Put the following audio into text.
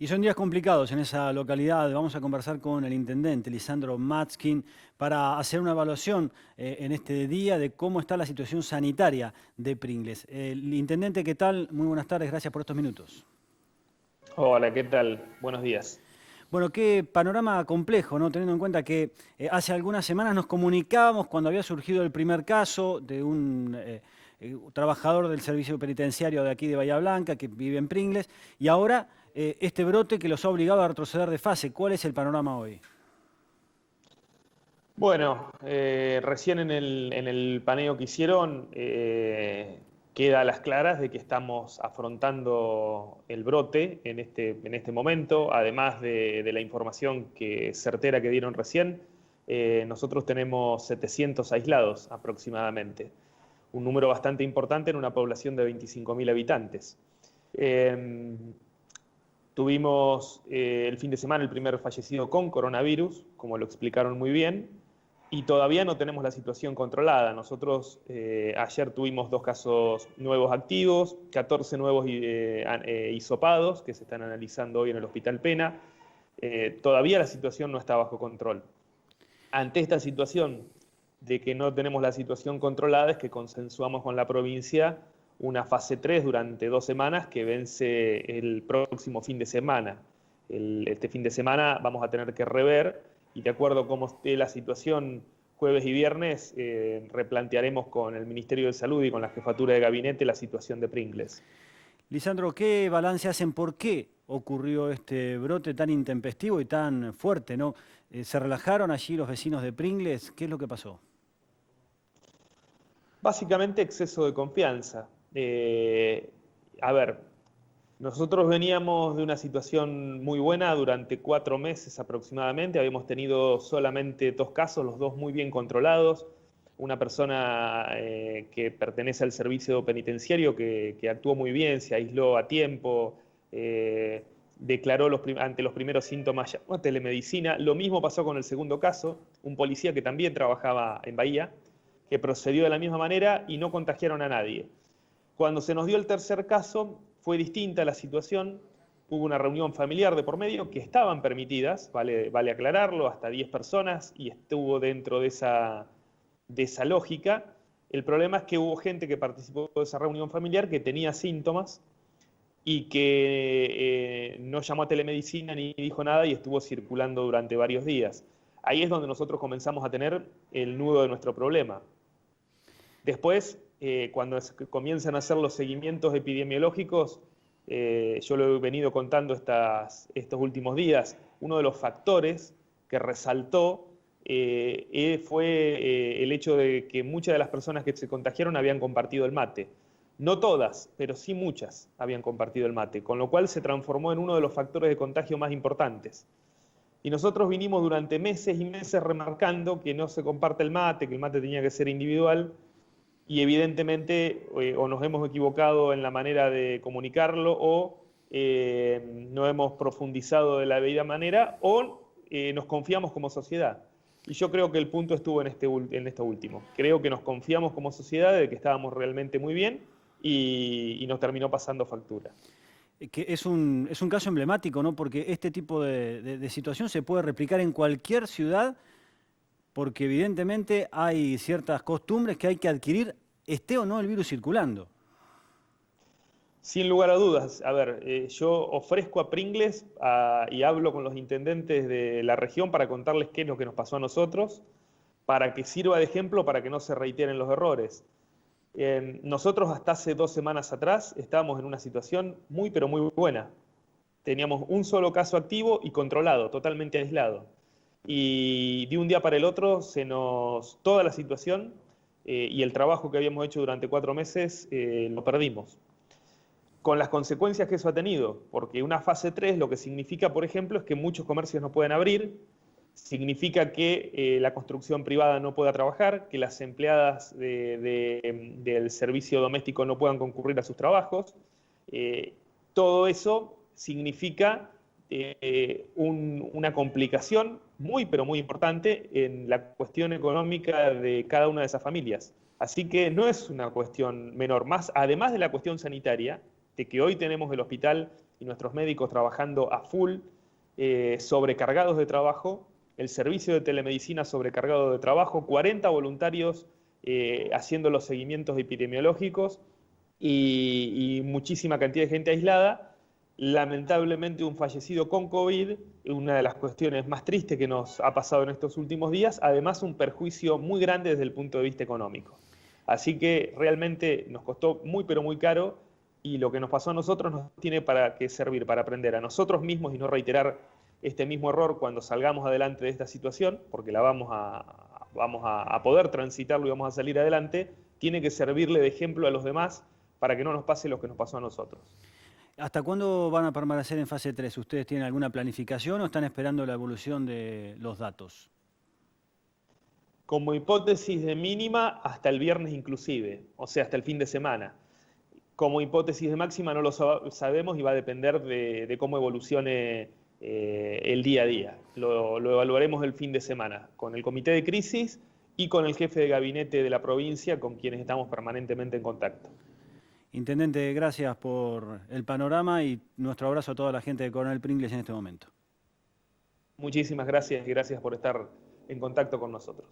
Y son días complicados en esa localidad. Vamos a conversar con el intendente, Lisandro Matzkin, para hacer una evaluación en este día de cómo está la situación sanitaria de Pringles. El intendente, ¿qué tal? Muy buenas tardes, gracias por estos minutos. Hola, ¿qué tal? Buenos días. Bueno, qué panorama complejo, ¿no? Teniendo en cuenta que hace algunas semanas nos comunicábamos cuando había surgido el primer caso de un trabajador del servicio penitenciario de aquí de Bahía Blanca que vive en Pringles, y ahora este brote que los ha obligado a retroceder de fase. ¿Cuál es el panorama hoy? Bueno, recién en el paneo que hicieron queda a las claras de que estamos afrontando el brote en este momento, además de la información certera que dieron recién. Nosotros tenemos 700 aislados aproximadamente, un número bastante importante en una población de 25.000 habitantes. Eh, Tuvimos el fin de semana el primer fallecido con coronavirus, como lo explicaron muy bien, y todavía no tenemos la situación controlada. Nosotros ayer tuvimos 2 casos nuevos activos, 14 nuevos hisopados que se están analizando hoy en el Hospital Pena. Todavía la situación no está bajo control. Ante esta situación de que no tenemos la situación controlada es que consensuamos con la provincia una fase 3 durante 2 semanas que vence el próximo fin de semana. Este fin de semana vamos a tener que rever y de acuerdo a cómo esté la situación jueves y viernes, replantearemos con el Ministerio de Salud y con la Jefatura de Gabinete la situación de Pringles. Lisandro, ¿qué balance hacen? ¿Por qué ocurrió este brote tan intempestivo y tan fuerte, ¿no? ¿Se relajaron allí los vecinos de Pringles? ¿Qué es lo que pasó? Básicamente exceso de confianza. A ver, nosotros veníamos de una situación muy buena durante 4 meses aproximadamente. Habíamos tenido solamente 2 casos, los 2 muy bien controlados. Una persona que pertenece al servicio penitenciario que actuó muy bien, se aisló a tiempo, declaró ante los primeros síntomas llamó a telemedicina. Lo mismo pasó con el segundo caso, un policía que también trabajaba en Bahía, que procedió de la misma manera y no contagiaron a nadie. Cuando se nos dio el tercer caso, fue distinta la situación. Hubo una reunión familiar de por medio que estaban permitidas, vale aclararlo, hasta 10 personas, y estuvo dentro de esa lógica. El problema es que hubo gente que participó de esa reunión familiar que tenía síntomas y que no llamó a telemedicina ni dijo nada y estuvo circulando durante varios días. Ahí es donde nosotros comenzamos a tener el nudo de nuestro problema. Después, cuando comienzan a hacer los seguimientos epidemiológicos, yo lo he venido contando estos últimos días, uno de los factores que resaltó fue el hecho de que muchas de las personas que se contagiaron habían compartido el mate. No todas, pero sí muchas habían compartido el mate, con lo cual se transformó en uno de los factores de contagio más importantes. Y nosotros vinimos durante meses y meses remarcando que no se comparte el mate, que el mate tenía que ser individual, y evidentemente o nos hemos equivocado en la manera de comunicarlo o no hemos profundizado de la debida manera o nos confiamos como sociedad. Y yo creo que el punto estuvo en esto último. Creo que nos confiamos como sociedad de que estábamos realmente muy bien y nos terminó pasando factura. Que es un caso emblemático, ¿no? Porque este tipo de situación se puede replicar en cualquier ciudad, porque evidentemente hay ciertas costumbres que hay que adquirir, esté o no el virus circulando. Sin lugar a dudas, a ver, yo ofrezco a Pringles y hablo con los intendentes de la región para contarles qué es lo que nos pasó a nosotros, para que sirva de ejemplo para que no se reiteren los errores. Nosotros hasta hace 2 semanas atrás estábamos en una situación muy pero muy buena. Teníamos un solo caso activo y controlado, totalmente aislado. Y de un día para el otro toda la situación y el trabajo que habíamos hecho durante 4 meses lo perdimos. Con las consecuencias que eso ha tenido, porque una fase 3 lo que significa, por ejemplo, es que muchos comercios no pueden abrir, significa que la construcción privada no pueda trabajar, que las empleadas del servicio doméstico no puedan concurrir a sus trabajos. Todo eso significa una complicación muy, pero muy importante en la cuestión económica de cada una de esas familias. Así que no es una cuestión menor, más además de la cuestión sanitaria, de que hoy tenemos el hospital y nuestros médicos trabajando a full, sobrecargados de trabajo, el servicio de telemedicina sobrecargado de trabajo, 40 voluntarios haciendo los seguimientos epidemiológicos y muchísima cantidad de gente aislada. Lamentablemente un fallecido con COVID, una de las cuestiones más tristes que nos ha pasado en estos últimos días, además un perjuicio muy grande desde el punto de vista económico. Así que realmente nos costó muy pero muy caro, y lo que nos pasó a nosotros nos tiene que servir para aprender a nosotros mismos y no reiterar este mismo error cuando salgamos adelante de esta situación, porque la vamos a poder transitarlo y vamos a salir adelante. Tiene que servirle de ejemplo a los demás para que no nos pase lo que nos pasó a nosotros. ¿Hasta cuándo van a permanecer en fase 3? ¿Ustedes tienen alguna planificación o están esperando la evolución de los datos? Como hipótesis de mínima, hasta el viernes inclusive, o sea, hasta el fin de semana. Como hipótesis de máxima no lo sabemos y va a depender de cómo evolucione el día a día. Lo evaluaremos el fin de semana con el comité de crisis y con el jefe de gabinete de la provincia, con quienes estamos permanentemente en contacto. Intendente, gracias por el panorama y nuestro abrazo a toda la gente de Coronel Pringles en este momento. Muchísimas gracias y gracias por estar en contacto con nosotros.